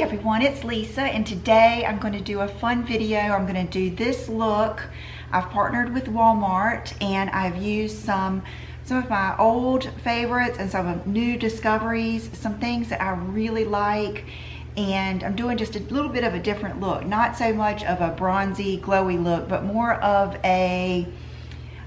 everyone, it's Lisa, and today I'm going to do a fun video. I'm going to do this look. I've partnered with Walmart and I've used some of my old favorites and some new discoveries, some things that I really like, and I'm doing just a little bit of a different look. Not so much of a bronzy, glowy look, but more of a,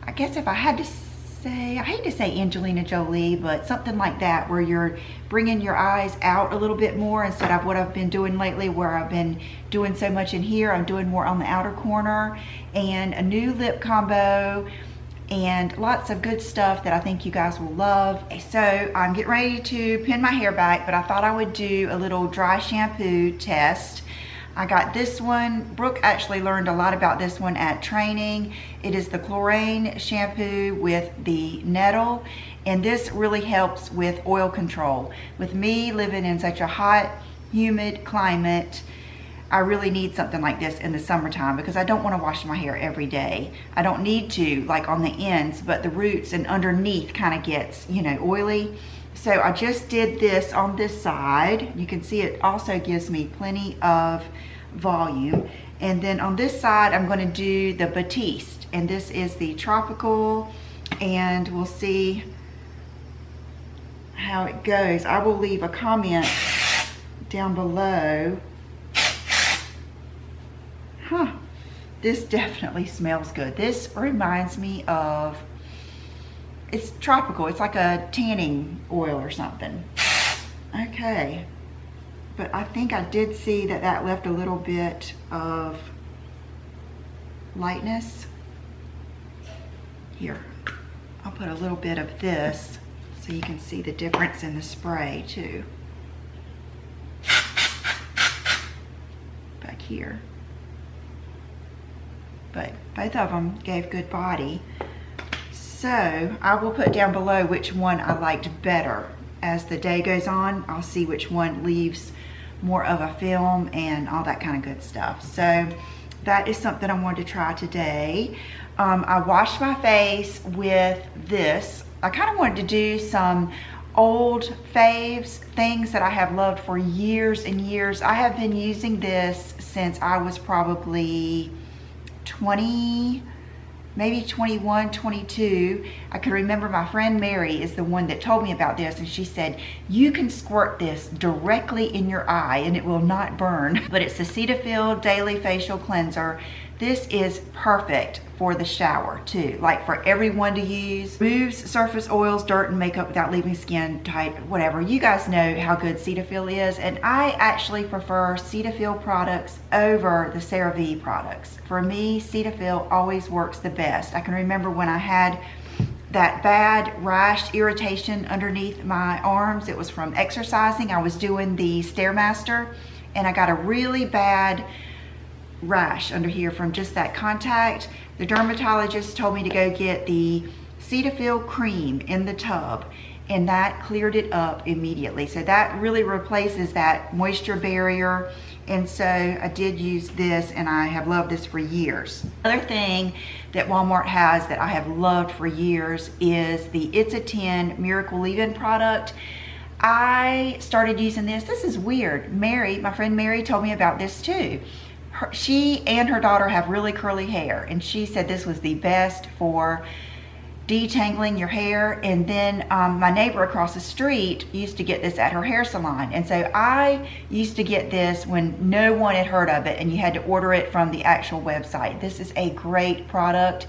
I guess if I had to say, I hate to say Angelina Jolie, but something like that, where you're bringing your eyes out a little bit more instead of what I've been doing lately, where I've been doing so much in here. I'm doing more on the outer corner, and a new lip combo and lots of good stuff that I think you guys will love. So I'm getting ready to pin my hair back, but I thought I would do a little dry shampoo test. I got this one. Brooke actually learned a lot about this one at training. It is the chlorine shampoo with the nettle, and this really helps with oil control. With me living in such a hot, humid climate, I really need something like this in the summertime because I don't want to wash my hair every day. I don't need to, like on the ends, but the roots and underneath kind of gets, you know, oily. So I just did this on this side. You can see it also gives me plenty of volume. And then on this side, I'm going to do the Batiste, and this is the tropical, and we'll see how it goes. I will leave a comment down below. This definitely smells good. This reminds me of, it's tropical. It's like a tanning oil or something. Okay. But I think I did see that that left a little bit of lightness. Here, I'll put a little bit of this so you can see the difference in the spray too. Back here. But both of them gave good body. So I will put down below which one I liked better. As the day goes on, I'll see which one leaves more of a film and all that kind of good stuff. So that is something I wanted to try today. I washed my face with this. I kind of wanted to do some old faves, things that I have loved for years and years. I have been using this since I was probably 20, maybe 21, 22. I can remember my friend Mary is the one that told me about this, and she said, you can squirt this directly in your eye and it will not burn. But it's the Cetaphil Daily Facial Cleanser. This is perfect for the shower too, like for everyone to use. Removes surface oils, dirt, and makeup without leaving skin tight, whatever. You guys know how good Cetaphil is, and I actually prefer Cetaphil products over the CeraVe products. For me, Cetaphil always works the best. I can remember when I had that bad rash irritation underneath my arms. It was from exercising. I was doing the Stairmaster, and I got a really bad rash under here from just that contact. The dermatologist told me to go get the Cetaphil cream in the tub, and that cleared it up immediately. So that really replaces that moisture barrier, and so I did use this, and I have loved this for years. Another thing that Walmart has that I have loved for years is the It's a 10 Miracle Leave-In product. I started using this. This is weird. Mary, my friend Mary, told me about this too. She and her daughter have really curly hair, and she said this was the best for detangling your hair. And then my neighbor across the street used to get this at her hair salon, and so I used to get this when no one had heard of it and you had to order it from the actual website. This is a great product,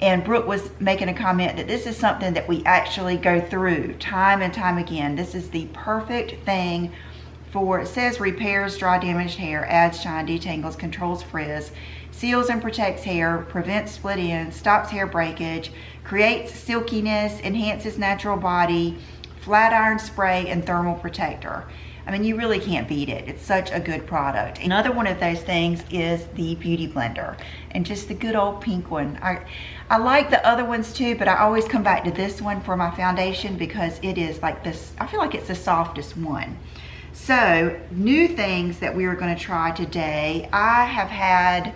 and Brooke was making a comment that this is something that we actually go through time and time again. This is the perfect thing for, it says repairs dry damaged hair, adds shine, detangles, controls frizz, seals and protects hair, prevents split ends, stops hair breakage, creates silkiness, enhances natural body, flat iron spray, and thermal protector. I mean, you really can't beat it. It's such a good product. Another one of those things is the Beauty Blender, and just the good old pink one. I like the other ones too, but I always come back to this one for my foundation because it is like this, I feel like it's the softest one. So, new things that we are going to try today. I have had,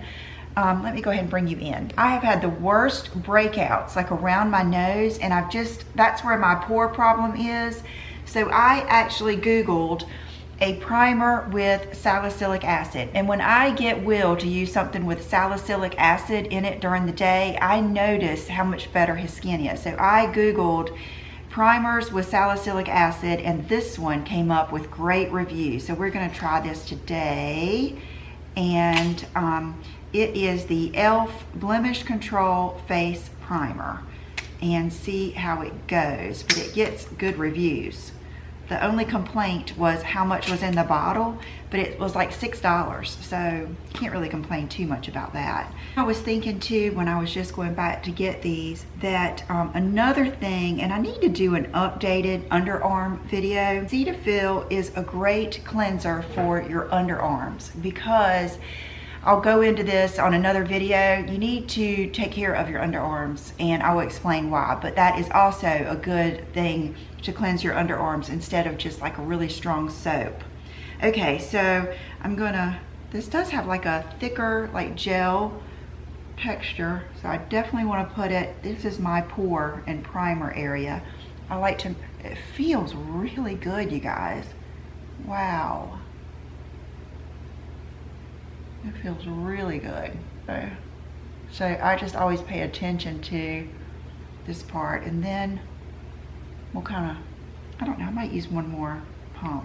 let me go ahead and bring you in. I have had the worst breakouts, like around my nose, and that's where my pore problem is. So I actually Googled a primer with salicylic acid. And when I get Will to use something with salicylic acid in it during the day, I notice how much better his skin is. So I Googled primers with salicylic acid, and this one came up with great reviews. So we're gonna try this today. And it is the e.l.f. Blemish Control Face Primer, and see how it goes. But it gets good reviews. The only complaint was how much was in the bottle, but it was like $6, so can't really complain too much about that. I was thinking too, when I was just going back to get these, that another thing, and I need to do an updated underarm video. Cetaphil is a great cleanser for your underarms, because I'll go into this on another video. You need to take care of your underarms, and I will explain why, but that is also a good thing to cleanse your underarms instead of just like a really strong soap. Okay, so I'm gonna, this does have like a thicker like gel texture, so I definitely want to put it, this is my pore and primer area. I like to, it feels really good, you guys. Wow. It feels really good. So I just always pay attention to this part, and then we'll kind of, I don't know, I might use one more pump,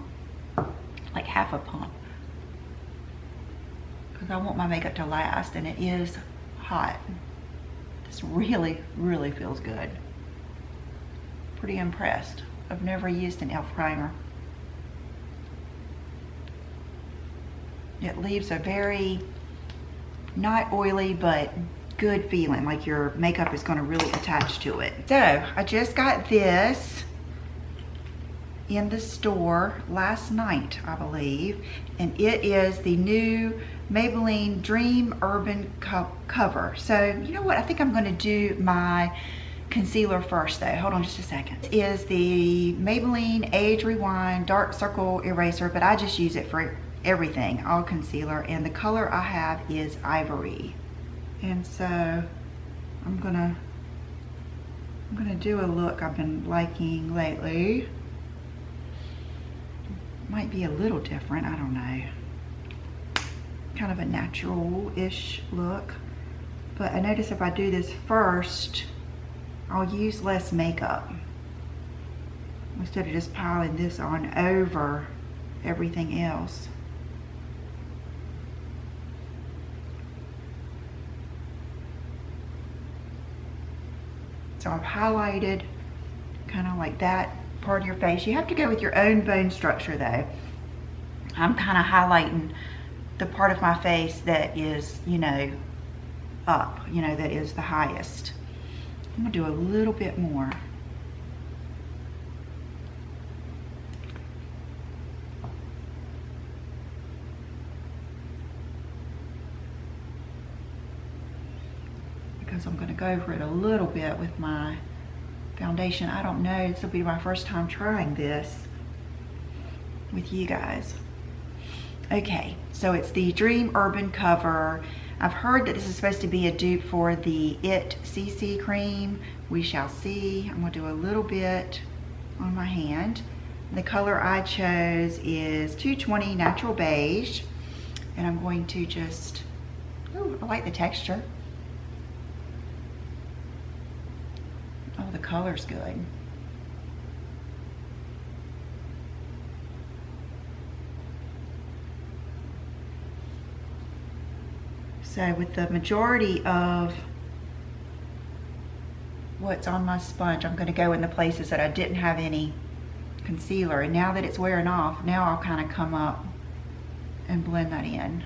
like half a pump, because I want my makeup to last, and it is hot. This really, really feels good. Pretty impressed. I've never used an e.l.f. primer. It leaves a very, not oily, but good feeling, like your makeup is gonna really attach to it. So, I just got this in the store last night, I believe, and it is the new Maybelline Dream Urban Cover. So, you know what, I think I'm gonna do my concealer first though. Hold on just a second. This is the Maybelline Age Rewind Dark Circle Eraser, but I just use it for everything, all concealer, and the color I have is Ivory. And so I'm gonna do a look I've been liking lately. Might be a little different, I don't know. Kind of a natural-ish look. But I notice if I do this first, I'll use less makeup, instead of just piling this on over everything else. So I've highlighted kind of like that part of your face. You have to go with your own bone structure though. I'm kind of highlighting the part of my face that is, you know, up, you know, that is the highest. I'm gonna do a little bit more. I'm going to go over it a little bit with my foundation. I don't know, this will be my first time trying this with you guys. Okay, so it's the Dream Urban Cover. I've heard that this is supposed to be a dupe for the It CC cream. We shall see. I'm going to do a little bit on my hand. The color I chose is 220 Natural Beige, and I'm going to just, oh, I like the texture. Oh, the color's good. So with the majority of what's on my sponge, I'm going to go in the places that I didn't have any concealer. And now that it's wearing off, now I'll kind of come up and blend that in.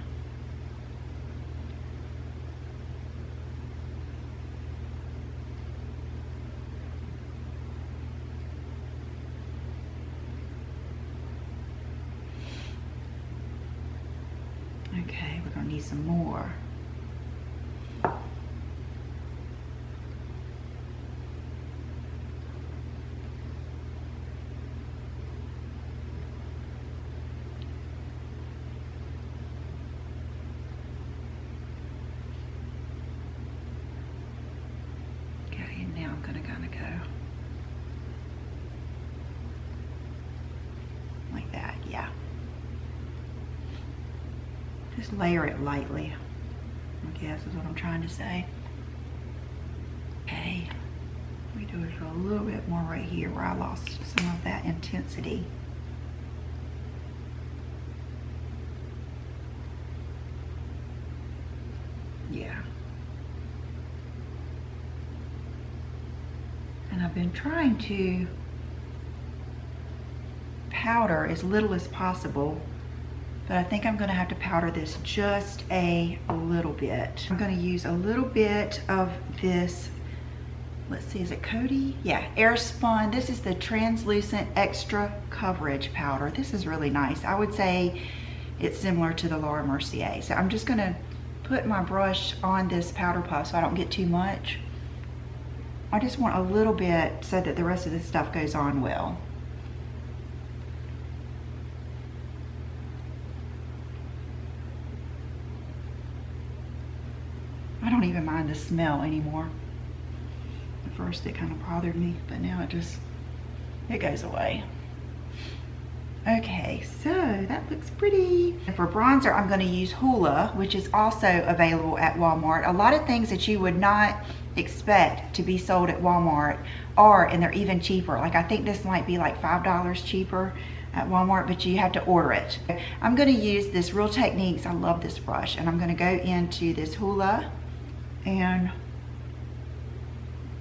Okay, we're gonna need some more. Okay, and now I'm gonna kind of go like that, yeah. Just layer it lightly, I guess is what I'm trying to say. Okay, let me do it a little bit more right here where I lost some of that intensity. Yeah. And I've been trying to powder as little as possible, but I think I'm gonna have to powder this just a little bit. I'm gonna use a little bit of this, let's see, is it Coty? Yeah, Airspun. This is the translucent extra coverage powder. This is really nice. I would say it's similar to the Laura Mercier. So I'm just gonna put my brush on this powder puff so I don't get too much. I just want a little bit so that the rest of this stuff goes on well. I don't even mind the smell anymore. At first it kind of bothered me, but now it goes away. Okay, so that looks pretty. And for bronzer, I'm gonna use Hoola, which is also available at Walmart. A lot of things that you would not expect to be sold at Walmart are, and they're even cheaper. Like I think this might be like $5 cheaper at Walmart, but you have to order it. I'm gonna use this Real Techniques, I love this brush, and I'm gonna go into this Hoola and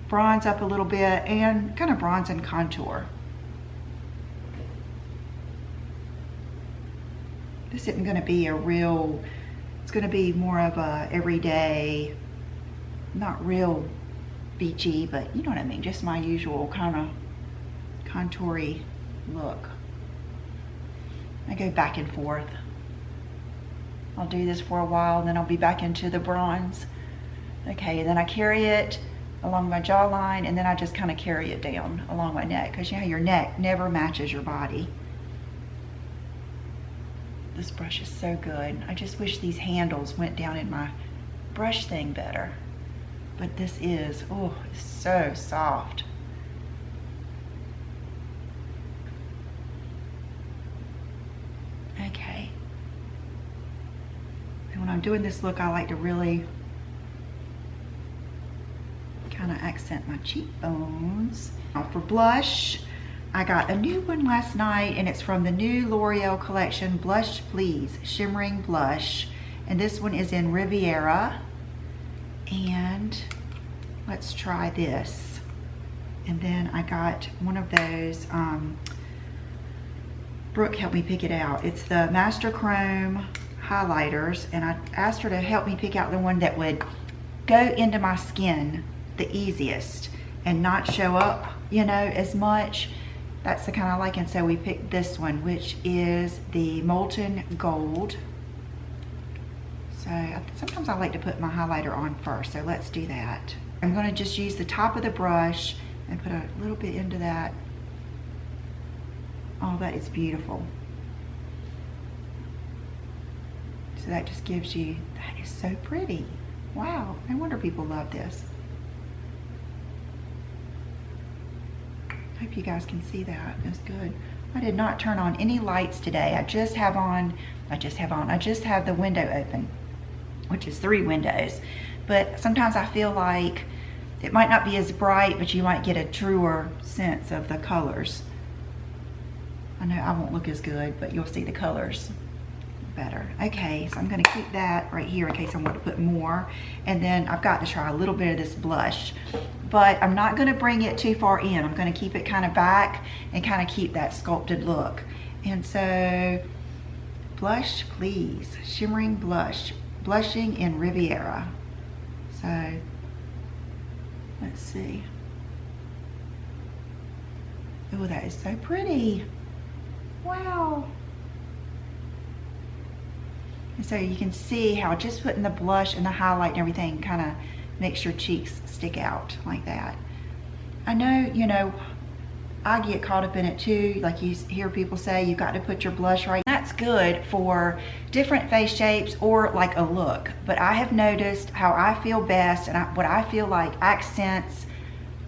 bronze up a little bit and kind of bronze and contour. This isn't gonna be a real, it's gonna be more of a everyday, not real beachy, but you know what I mean, just my usual kind of contoury look. I go back and forth. I'll do this for a while and then I'll be back into the bronze. Okay, and then I carry it along my jawline and then I just kind of carry it down along my neck, because you know your neck never matches your body. This brush is so good. I just wish these handles went down in my brush thing better. But this is, oh, it's so soft. Okay. And when I'm doing this look, I like to really kind of accent my cheekbones. Now for blush, I got a new one last night, and it's from the new L'Oreal collection, Blush Please Shimmering Blush. And this one is in Riviera. And let's try this. And then I got one of those, Brooke helped me pick it out. It's the Master Chrome highlighters, and I asked her to help me pick out the one that would go into my skin the easiest and not show up, you know, as much. That's the kind I like, and so we picked this one, which is the Molten Gold. So sometimes I like to put my highlighter on first, so let's do that. I'm gonna just use the top of the brush and put a little bit into that. Oh, that is beautiful. So that just gives you, that is so pretty. Wow, no wonder people love this. Hope you guys can see that. That's good. I did not turn on any lights today. I just have the window open, which is 3 windows. But sometimes I feel like it might not be as bright, but you might get a truer sense of the colors. I know I won't look as good, but you'll see the colors better. Okay, so I'm gonna keep that right here in case I want to put more. And then I've got to try a little bit of this blush, but I'm not gonna bring it too far in. I'm gonna keep it kind of back and kind of keep that sculpted look. And so, Blush Please, Shimmering Blush, Blushing in Riviera. So, let's see. Oh, that is so pretty. Wow. And so you can see how just putting the blush and the highlight and everything kind of makes your cheeks stick out like that. I know, you know, I get caught up in it too. Like you hear people say, you've got to put your blush right. That's good for different face shapes or like a look. But I have noticed how I feel best and what I feel like accents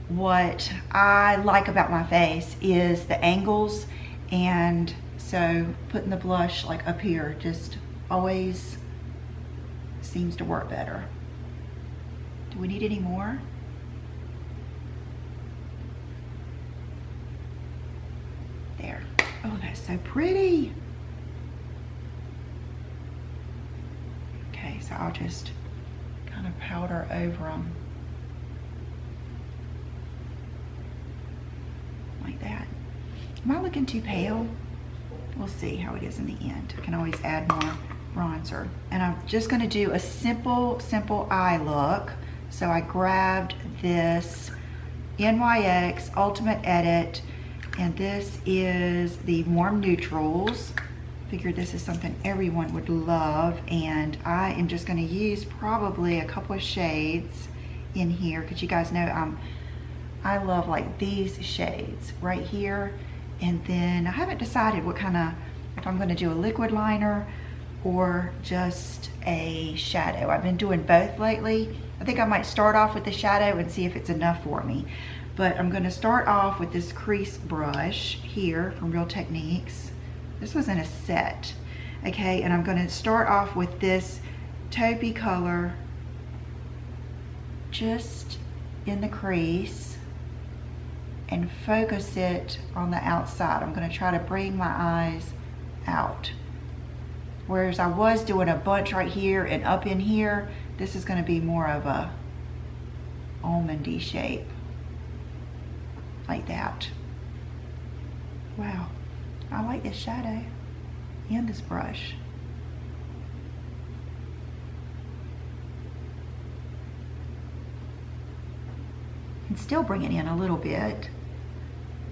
what I like about my face is the angles. And so putting the blush like up here just always seems to work better. Do we need any more? There. Oh, that's so pretty. Okay, so I'll just kind of powder over them. Like that. Am I looking too pale? We'll see how it is in the end. I can always add more bronzer. And I'm just gonna do a simple eye look. So I grabbed this NYX Ultimate Edit, and this is the Warm Neutrals. Figured this is something everyone would love, and I am just gonna use probably a couple of shades in here, because you guys know I love like these shades right here. And then I haven't decided what kind of, if I'm gonna do a liquid liner or just a shadow. I've been doing both lately. I think I might start off with the shadow and see if it's enough for me. But I'm gonna start off with this crease brush here from Real Techniques. This was in a set, okay? And I'm gonna start off with this taupey color just in the crease and focus it on the outside. I'm gonna try to bring my eyes out. Whereas I was doing a bunch right here and up in here, this is gonna be more of a almondy shape, like that. Wow, I like this shadow and this brush. And still bring it in a little bit,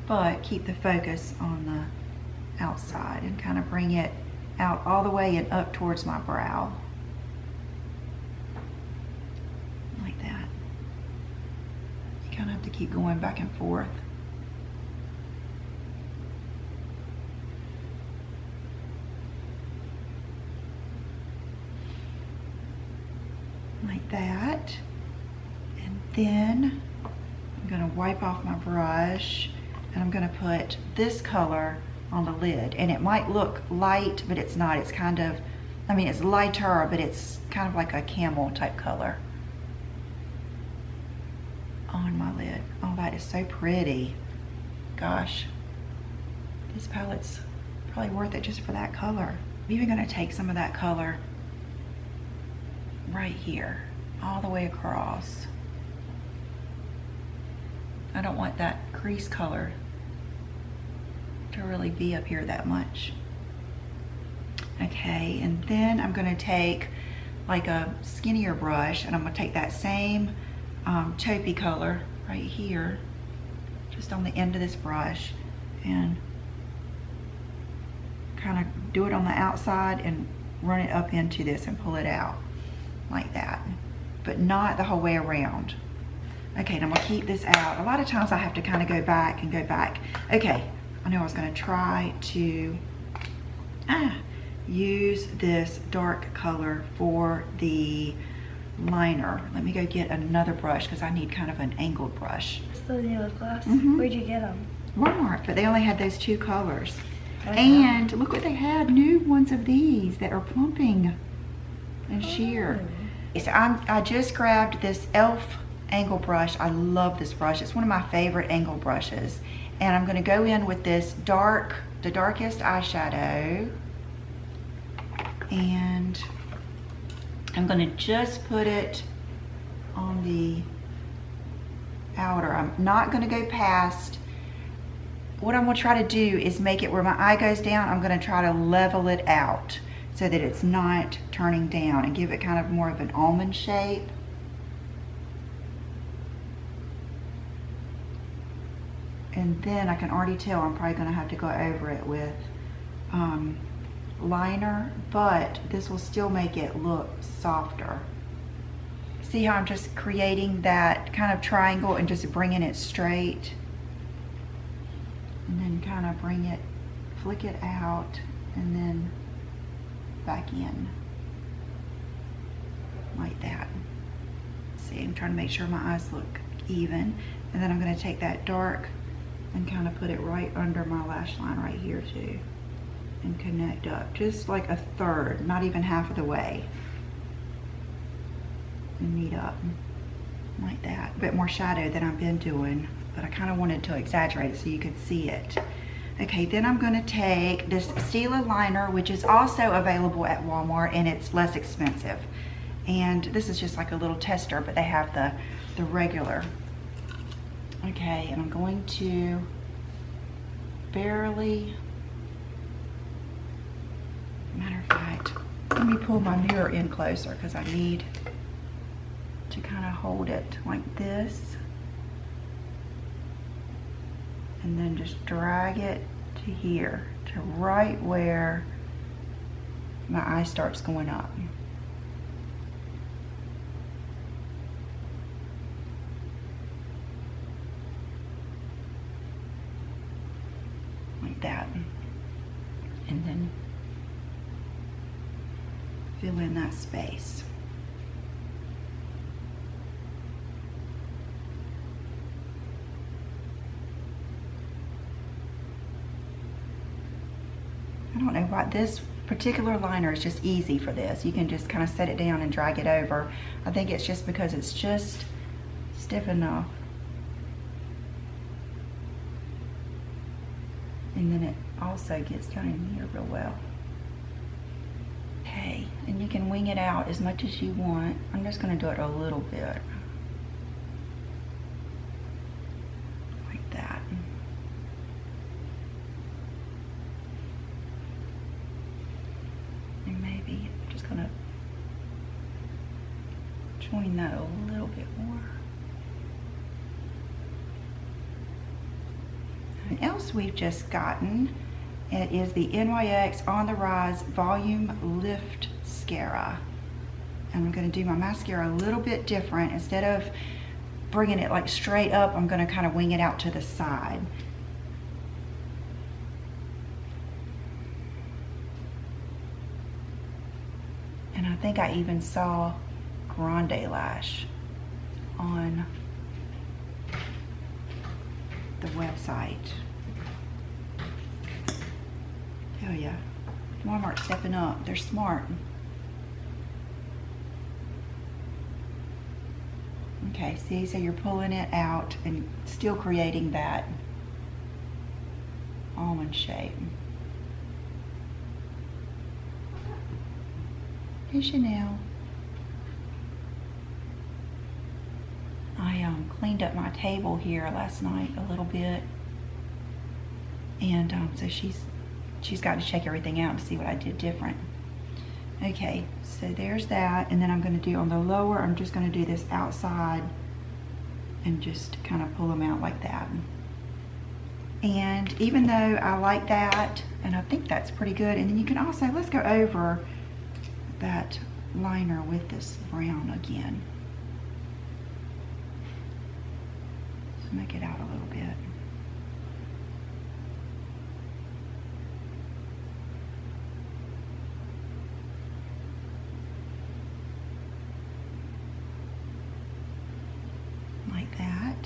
but keep the focus on the outside and kind of bring it out all the way and up towards my brow. Like that. You kind of have to keep going back and forth. Like that. And then I'm gonna wipe off my brush and I'm gonna put this color on the lid. And it might look light, but it's not. It's kind of, I mean, it's lighter, but it's kind of like a camel type color on my lid. Oh, that is so pretty. Gosh, this palette's probably worth it just for that color. I'm even gonna take some of that color right here, all the way across. I don't want that crease color to really be up here that much. Okay, and then I'm gonna take like a skinnier brush and I'm gonna take that same taupey color right here, just on the end of this brush, and kind of do it on the outside and run it up into this and pull it out like that, but not the whole way around. Okay, and I'm gonna keep this out. A lot of times I have to kind of go back and go back. Okay, I know I was gonna try to use this dark color for the liner. Let me go get another brush because I need kind of an angled brush. It's the new lip gloss. Where'd you get them? Walmart, but they only had those two colors. And look what they had, new ones of these that are plumping and sheer. So I just grabbed this e.l.f. angle brush. I love this brush. It's one of my favorite angle brushes. And I'm gonna go in with this the darkest eyeshadow. And I'm gonna just put it on the outer. I'm not gonna go past. What I'm gonna try to do is make it where my eye goes down. I'm gonna try to level it out so that it's not turning down and give it kind of more of an almond shape. And then I can already tell I'm probably gonna have to go over it with liner, but this will still make it look softer. See how I'm just creating that kind of triangle and just bringing it straight? And then kind of bring it, flick it out, and then back in. Like that. See, I'm trying to make sure my eyes look even. And then I'm gonna take that dark and kind of put it right under my lash line right here too. And connect up, just like a third, not even half of the way. and meet up like that. A bit more shadow than I've been doing, but I kind of wanted to exaggerate it so you could see it. Okay, then I'm going to take this Stila liner, which is also available at Walmart, and it's less expensive. And this is just like a little tester, but they have the regular. Okay, and I'm going to barely, matter of fact, let me pull my mirror in closer because I need to kind of hold it like this. And then just drag it to here, to right where my eye starts going up. Like that. And then fill in that space. I don't know why this particular liner is just easy for this. You can just kind of set it down and drag it over. I think it's just because it's just stiff enough. And then it also gets down in here real well. Okay, and you can wing it out as much as you want. I'm just going to do it a little bit. Like that. And maybe I'm just going to join that a little bit more. Something else we've just gotten, it is the NYX On The Rise Volume Lift Mascara. And I'm going to do my mascara a little bit different. Instead of bringing it like straight up, I'm going to kind of wing it out to the side. And I think I even saw Grande Lash on the website. Tell ya, Walmart's stepping up. They're smart. Okay, see, so you're pulling it out and still creating that almond shape. Hey, Chanel. I cleaned up my table here last night a little bit, and so she's got to check everything out to see what I did different. Okay, so there's that, and then I'm going to do on the lower, I'm just going to do this outside and just kind of pull them out like that. And even though I like that, and I think that's pretty good, and then you can also, let's go over that liner with this brown again. Just make it out a little bit. Like that.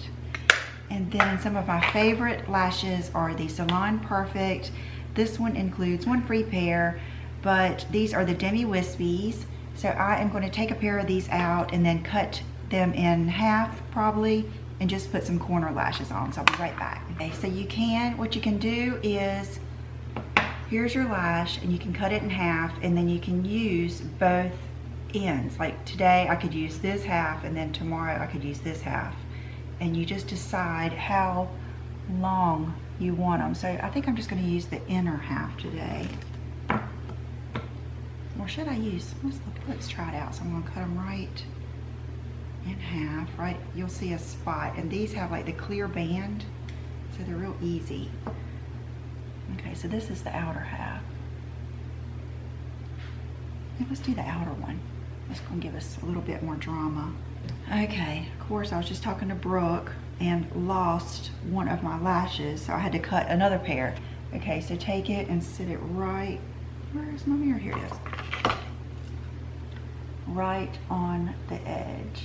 And then some of my favorite lashes are the Salon Perfect. This one includes one free pair, but these are the Demi Wispies. So I am going to take a pair of these out and then cut them in half probably and just put some corner lashes on. So I'll be right back. Okay, so what you can do is, here's your lash and you can cut it in half, and then you can use both ends. Like today I could use this half, and then tomorrow I could use this half. And you just decide how long you want them. So I think I'm just going to use the inner half today. Or should I use, let's try it out. So I'm going to cut them right in half, right? You'll see a spot. And these have like the clear band, so they're real easy. Okay, so this is the outer half. Yeah, let's do the outer one. That's going to give us a little bit more drama. Okay, of course, I was just talking to Brooke and lost one of my lashes, so I had to cut another pair. Okay, so take it and sit it right, where's my mirror? Here it is. Right on the edge.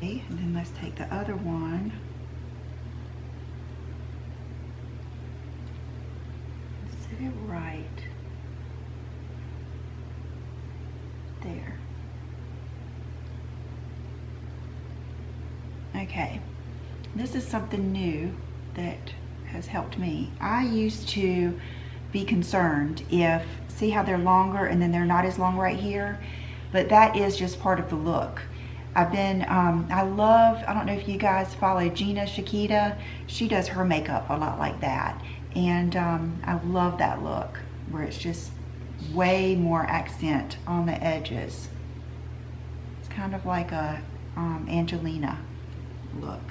Okay, and then let's take the other one. Set it right there. Okay, this is something new that has helped me. I used to be concerned if, see how they're longer and then they're not as long right here, but that is just part of the look. I've been, I don't know if you guys follow Gina Shakita. She does her makeup a lot like that. And I love that look where it's just way more accent on the edges. It's kind of like a Angelina look,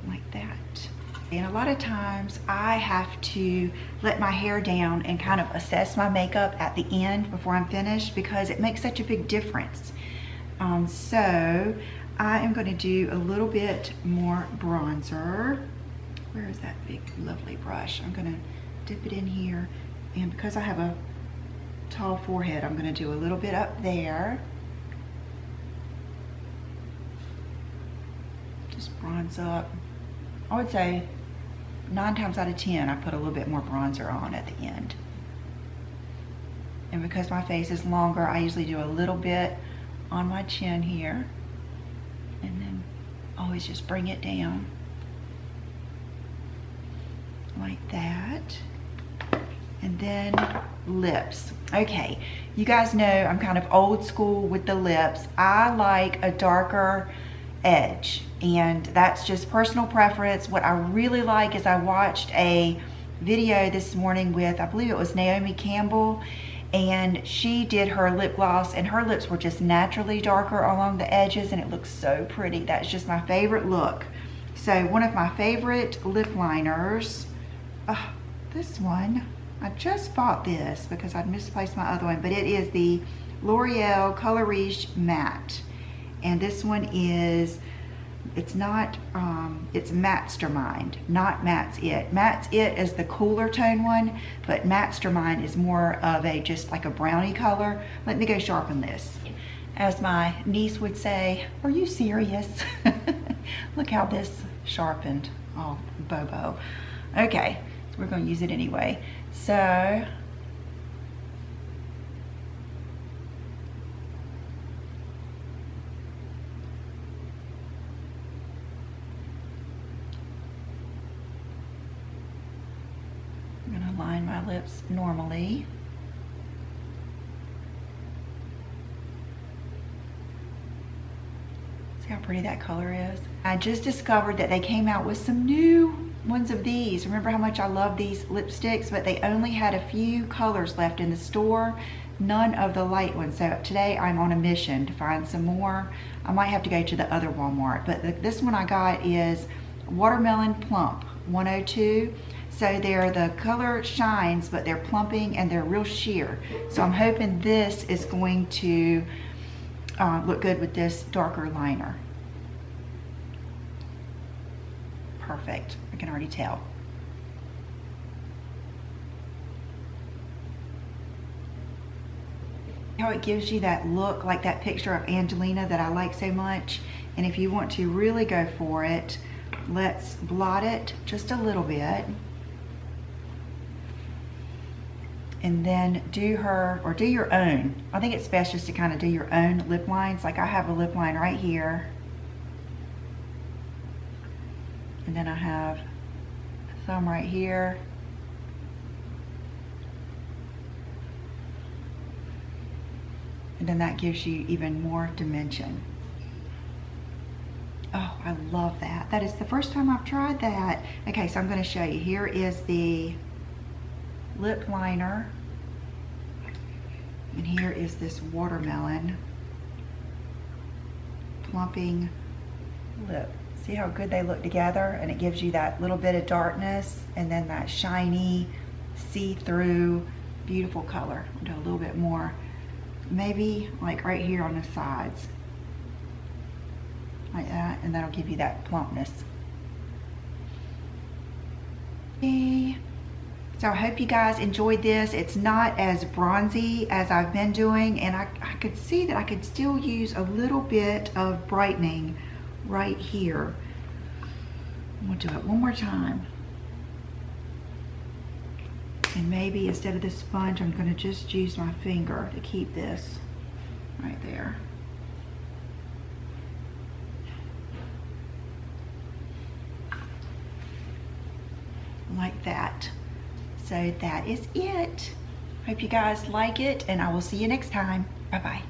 like that. And a lot of times I have to let my hair down and kind of assess my makeup at the end before I'm finished because it makes such a big difference. So I am going to do a little bit more bronzer. Where is that big lovely brush? I'm going to dip it in here, and because I have a tall forehead, I'm going to do a little bit up there. Just bronze up. I would say 9 times out of 10 I put a little bit more bronzer on at the end. And because my face is longer, I usually do a little bit on my chin here, and then always just bring it down like that. And then lips. Okay, you guys know I'm kind of old school with the lips. I like a darker edge, and that's just personal preference. What I really like is I watched a video this morning with, I believe it was Naomi Campbell, and she did her lip gloss, and her lips were just naturally darker along the edges, and it looks so pretty. That's just my favorite look. So one of my favorite lip liners, this one, I just bought this because I'd misplaced my other one, but it is the L'Oreal Color Riche Matte. And this one is, it's not, it's Mastermind, not Matt's It. Matt's It is the cooler tone one, but Mastermind is more of a, just like a brownie color. Let me go sharpen this. As my niece would say, are you serious? Look how this sharpened. Oh, Bobo. Okay, so we're going to use it anyway. So, I'm going to line my lips normally. See how pretty that color is? I just discovered that they came out with some new ones of these. Remember how much I love these lipsticks, but they only had a few colors left in the store, none of the light ones. So today I'm on a mission to find some more. I might have to go to the other Walmart, but this one I got is Watermelon Plump 102. So they're, the color shines, but they're plumping and they're real sheer. So I'm hoping this is going to look good with this darker liner. Perfect, I can already tell. How it gives you that look, like that picture of Angelina that I like so much. And if you want to really go for it, let's blot it just a little bit. And then do her, or do your own. I think it's best just to kind of do your own lip lines. Like I have a lip line right here. And then I have some right here. And then that gives you even more dimension. Oh, I love that. That is the first time I've tried that. Okay, so I'm going to show you. Here is the lip liner. And here is this watermelon plumping lip. See how good they look together? And it gives you that little bit of darkness and then that shiny, see-through, beautiful color. I'll do a little bit more, maybe like right here on the sides. Like that, and that'll give you that plumpness. Okay. So I hope you guys enjoyed this. It's not as bronzy as I've been doing, and I could see that I could still use a little bit of brightening right here. We'll do it one more time. And maybe instead of the sponge, I'm gonna just use my finger to keep this right there. Like that. So that is it. Hope you guys like it, and I will see you next time. Bye-bye.